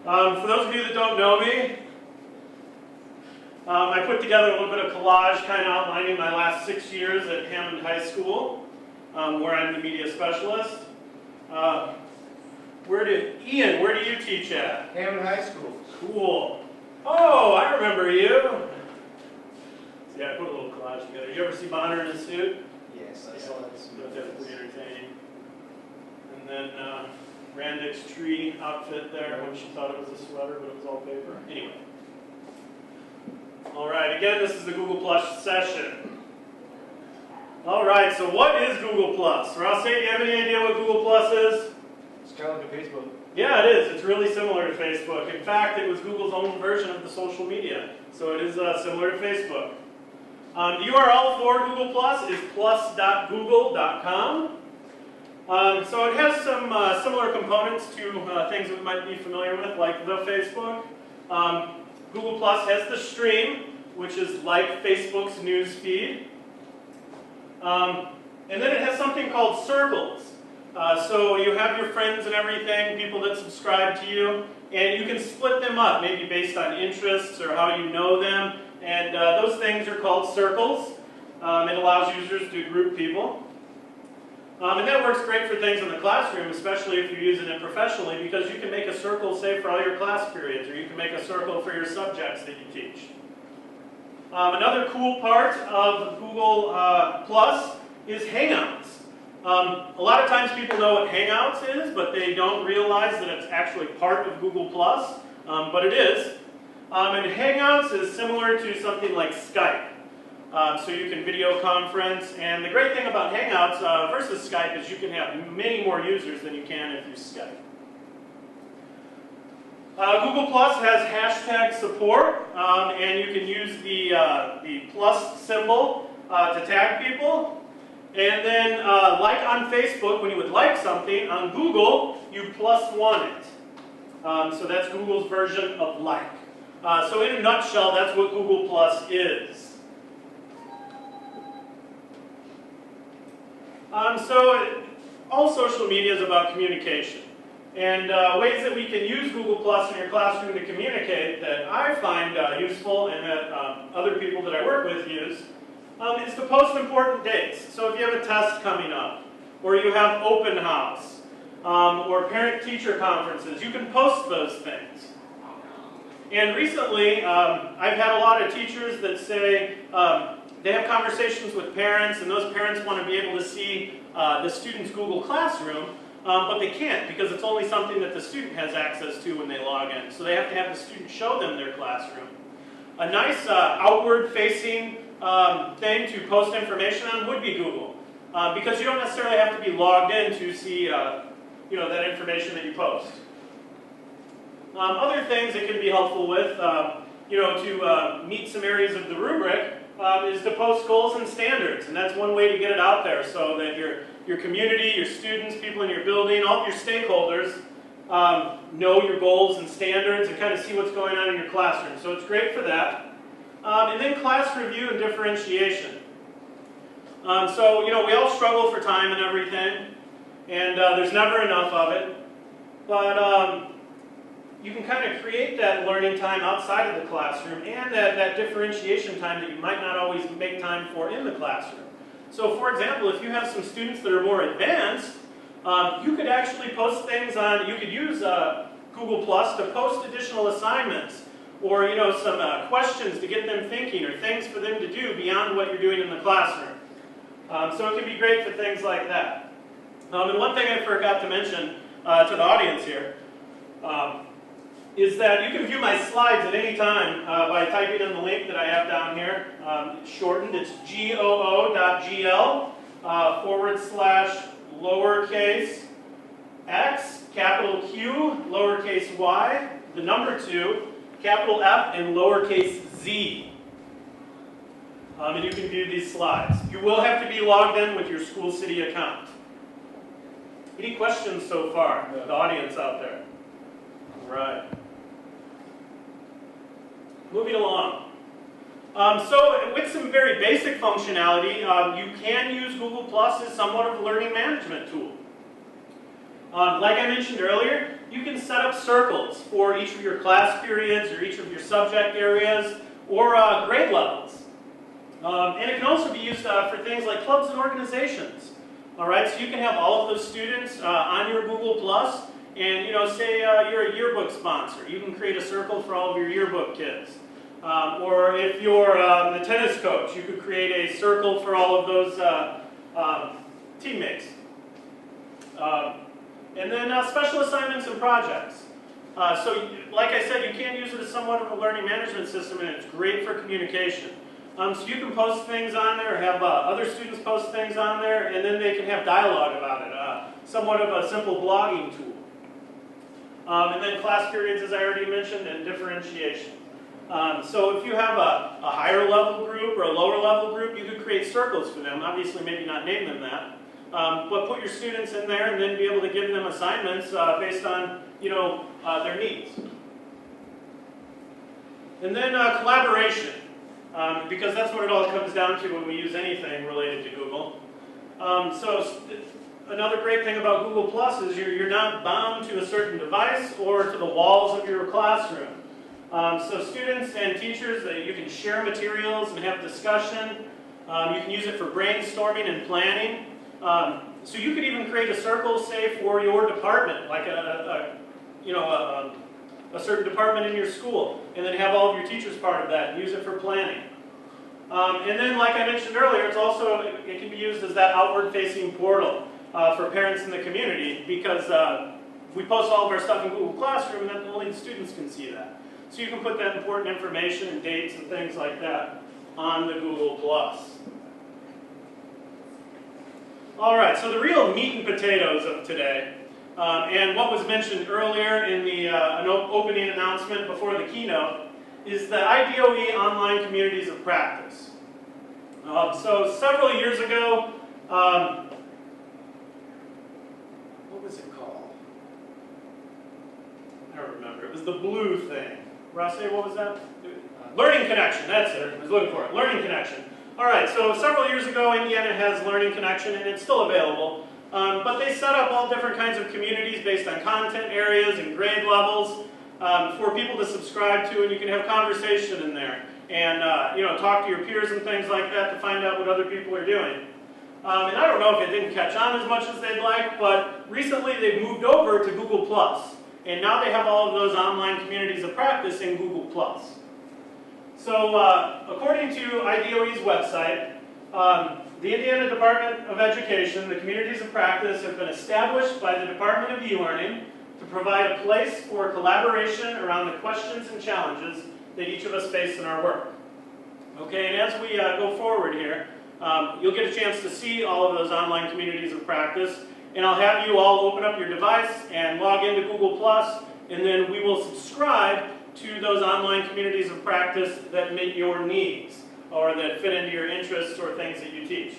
For those of you that don't know me, I put together a little bit of collage kind of outlining my last 6 years at Hammond High School, where I'm the media specialist. Ian, where do you teach at? Hammond High School. Cool. Oh, I remember you. See, I put a little collage together. You ever see Bonner in a suit? Yes, I saw that. That's pretty entertaining. And then Randick's tree outfit there when she thought it was a sweater, but it was all paper. Anyway. All right, again, this is the Google Plus session. All right, so what is Google Plus? Ross, do you have any idea what Google Plus is? It's kind of like a Facebook. Yeah, it is. It's really similar to Facebook. In fact, it was Google's own version of the social media. So it is similar to Facebook. The URL for Google Plus is plus.google.com. So it has some similar components to things that we might be familiar with, like the Facebook. Google Plus has the stream, which is like Facebook's news feed. And then it has something called circles. So you have your friends and everything, people that subscribe to you, and you can split them up, maybe based on interests or how you know them. And those things are called circles. It allows users to group people. And that works great for things in the classroom, especially if you're using it professionally, because you can make a circle, say, for all your class periods, or you can make a circle for your subjects that you teach. Another cool part of Google Plus is Hangouts. A lot of times people know what Hangouts is, but they don't realize that it's actually part of Google Plus, but it is. And Hangouts is similar to something like Skype. So you can video conference, and the great thing about Hangouts versus Skype is you can have many more users than you can if you Skype. Google Plus has hashtag support, and you can use the plus symbol to tag people. And then, like on Facebook, when you would like something, on Google, you +1 it. So that's Google's version of like. So in a nutshell, that's what Google Plus is. So all social media is about communication. And ways that we can use Google Plus in your classroom to communicate that I find useful and that other people that I work with use is to post important dates. So if you have a test coming up, or you have open house, or parent-teacher conferences, you can post those things. And recently, I've had a lot of teachers that say they have conversations with parents, and those parents want to be able to see the student's Google Classroom, but they can't because it's only something that the student has access to when they log in. So they have to have the student show them their classroom. A nice outward-facing thing to post information on would be Google, because you don't necessarily have to be logged in to see that information that you post. Other things that can be helpful with, to meet some areas of the rubric, is to post goals and standards, and that's one way to get it out there so that your community, your students, people in your building, all of your stakeholders know your goals and standards and kind of see what's going on in your classroom. So it's great for that. And then class review and differentiation. So we all struggle for time and everything, and there's never enough of it, but you can kind of create that learning time outside of the classroom and that differentiation time that you might not always make time for in the classroom. So for example, if you have some students that are more advanced, you could actually post things on, you could use Google Plus to post additional assignments or some questions to get them thinking or things for them to do beyond what you're doing in the classroom. So it can be great for things like that. And one thing I forgot to mention to the audience here, is that you can view my slides at any time by typing in the link that I have down here. It's shortened. It's goo.gl/lowercase x, capital Q, lowercase y, the number 2, capital F, and lowercase z. And you can view these slides. You will have to be logged in with your School City account. Any questions so far? The audience out there. All right. Moving along. So with some very basic functionality, you can use Google Plus as somewhat of a learning management tool. Like I mentioned earlier, you can set up circles for each of your class periods or each of your subject areas or grade levels. And it can also be used for things like clubs and organizations. All right, so you can have all of those students on your Google Plus, and say you're a yearbook sponsor. You can create a circle for all of your yearbook kids. Or if you're the tennis coach, you could create a circle for all of those teammates. And then special assignments and projects. So like I said, you can use it as somewhat of a learning management system, and it's great for communication. So you can post things on there, or have other students post things on there, and then they can have dialogue about it. Somewhat of a simple blogging tool. And then class periods, as I already mentioned, and differentiation. So if you have a higher level group or a lower level group, you could create circles for them. Obviously, maybe not name them that. But put your students in there and then be able to give them assignments based on their needs. And then collaboration, because that's what it all comes down to when we use anything related to Google. Another great thing about Google Plus is you're not bound to a certain device or to the walls of your classroom. So students and teachers, you can share materials and have discussion. You can use it for brainstorming and planning. So you could even create a circle, say, for your department, like a certain department in your school, and then have all of your teachers part of that and use it for planning. And then, like I mentioned earlier, it can be used as that outward-facing portal for parents in the community, because we post all of our stuff in Google Classroom, and then only the students can see that. So you can put that important information and dates and things like that on the Google Plus. All right, so the real meat and potatoes of today, and what was mentioned earlier in the opening announcement before the keynote, is the IDOE Online Communities of Practice. So several years ago, what was it called? I don't remember. It was the blue thing. Rossi, what was that? Learning Connection, that's it. I was looking for it. Learning Connection. All right, so several years ago, Indiana has Learning Connection, and it's still available. But they set up all different kinds of communities based on content areas and grade levels for people to subscribe to, and you can have conversation in there and talk to your peers and things like that to find out what other people are doing. And I don't know if it didn't catch on as much as they'd like, but recently they've moved over to Google+. And now they have all of those online communities of practice in Google+. So according to IDOE's website, the Indiana Department of Education, the communities of practice have been established by the Department of E-Learning to provide a place for collaboration around the questions and challenges that each of us face in our work. Okay, and as we go forward here, you'll get a chance to see all of those online communities of practice, and I'll have you all open up your device and log into Google+, and then we will subscribe to those online communities of practice that meet your needs or that fit into your interests or things that you teach.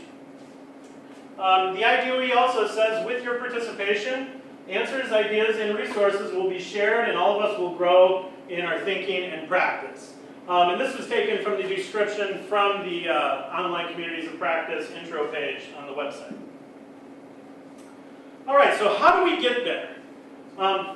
The IDOE also says, with your participation, answers, ideas, and resources will be shared, and all of us will grow in our thinking and practice. And this was taken from the description from the Online Communities of Practice intro page on the website. All right, so how do we get there?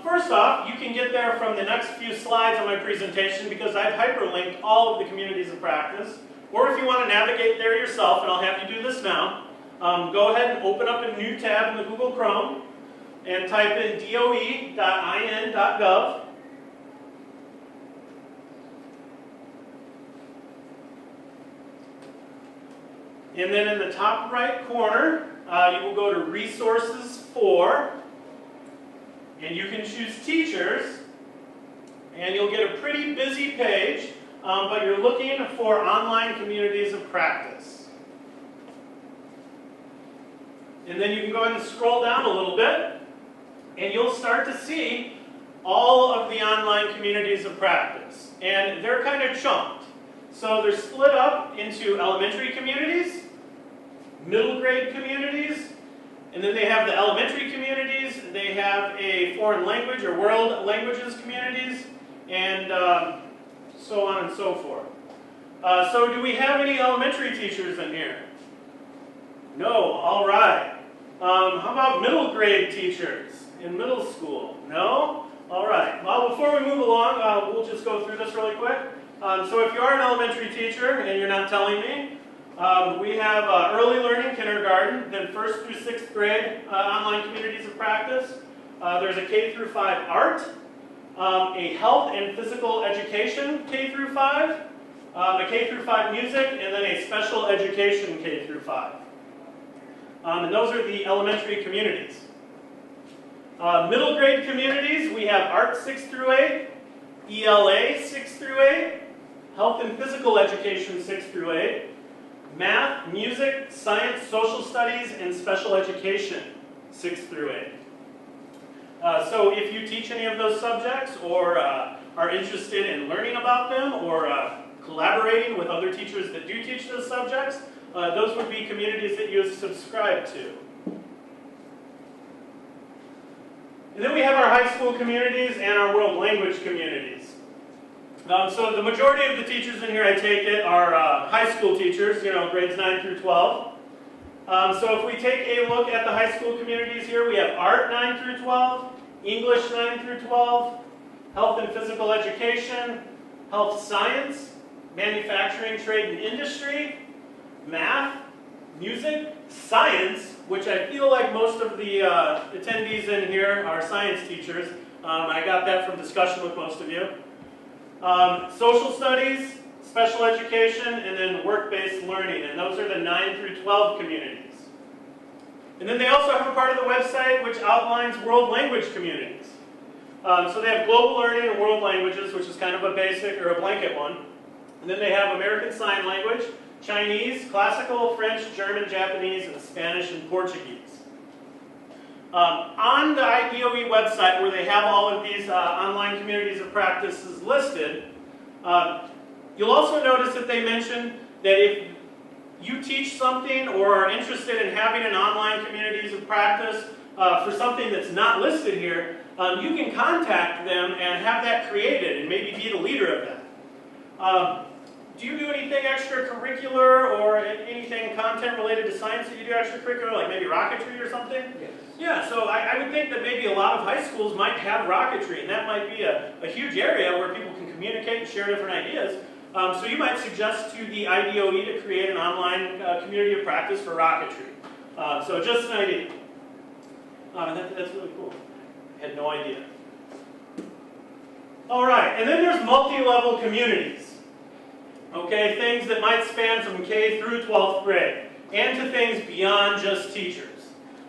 First off, you can get there from the next few slides on my presentation, because I've hyperlinked all of the communities of practice. Or if you want to navigate there yourself, and I'll have you do this now, go ahead and open up a new tab in the Google Chrome and type in doe.in.gov. And then in the top right corner, you will go to Resources For, and you can choose Teachers, and you'll get a pretty busy page, but you're looking for online communities of practice. And then you can go ahead and scroll down a little bit, and you'll start to see all of the online communities of practice. And they're kind of chunked. So they're split up into elementary communities, middle grade communities, and then they have the elementary communities, they have a foreign language or world languages communities, and so on and so forth. So do we have any elementary teachers in here? No, all right. How about middle grade teachers in middle school? No? All right. Well, before we move along, we'll just go through this really quick. So if you are an elementary teacher and you're not telling me, we have early learning kindergarten, then 1st through 6th grade online communities of practice. There's a K through 5 art, a health and physical education K through 5, a K through 5 music, and then a special education K through 5. And those are the elementary communities. Middle grade communities, we have art 6 through 8, ELA 6 through 8, health and physical education 6 through 8, math, music, science, social studies, and special education 6 through 8. So if you teach any of those subjects or are interested in learning about them or collaborating with other teachers that do teach those subjects, those would be communities that you subscribe to. And then we have our high school communities and our world language communities. So the majority of the teachers in here, I take it, are high school teachers, grades 9 through 12. So if we take a look at the high school communities here, we have art 9 through 12, English 9 through 12, health and physical education, health science, manufacturing, trade and industry, math, music, science, which I feel like most of the attendees in here are science teachers. I got that from discussion with most of you. Social studies, special education, and then work-based learning. And those are the 9 through 12 communities. And then they also have a part of the website which outlines world language communities. So they have global learning and world languages, which is kind of a basic or a blanket one. And then they have American Sign Language, Chinese, Classical, French, German, Japanese, and Spanish and Portuguese. On the IDOE website, where they have all of these online communities of practices listed, you'll also notice that they mention that if you teach something or are interested in having an online communities of practice for something that's not listed here, you can contact them and have that created and maybe be the leader of that. Do you do anything extracurricular or anything content related to science that you do extracurricular, like maybe rocketry or something? Yes. Yeah, so I would think that maybe a lot of high schools might have rocketry, and that might be a huge area where people can communicate and share different ideas. So you might suggest to the IDOE to create an online community of practice for rocketry. So just an idea. That's really cool. I had no idea. All right, and then there's multi-level communities. Okay, things that might span from K through 12th grade, and to things beyond just teachers.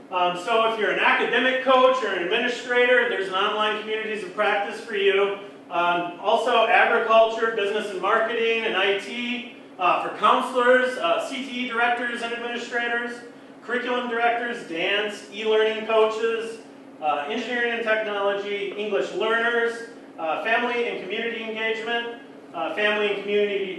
So if you're an academic coach or an administrator, there's an online communities of practice for you. Also agriculture, business and marketing, and IT, for counselors, CTE directors and administrators, curriculum directors, dance, e-learning coaches, engineering and technology, English learners, family and community engagement, family and community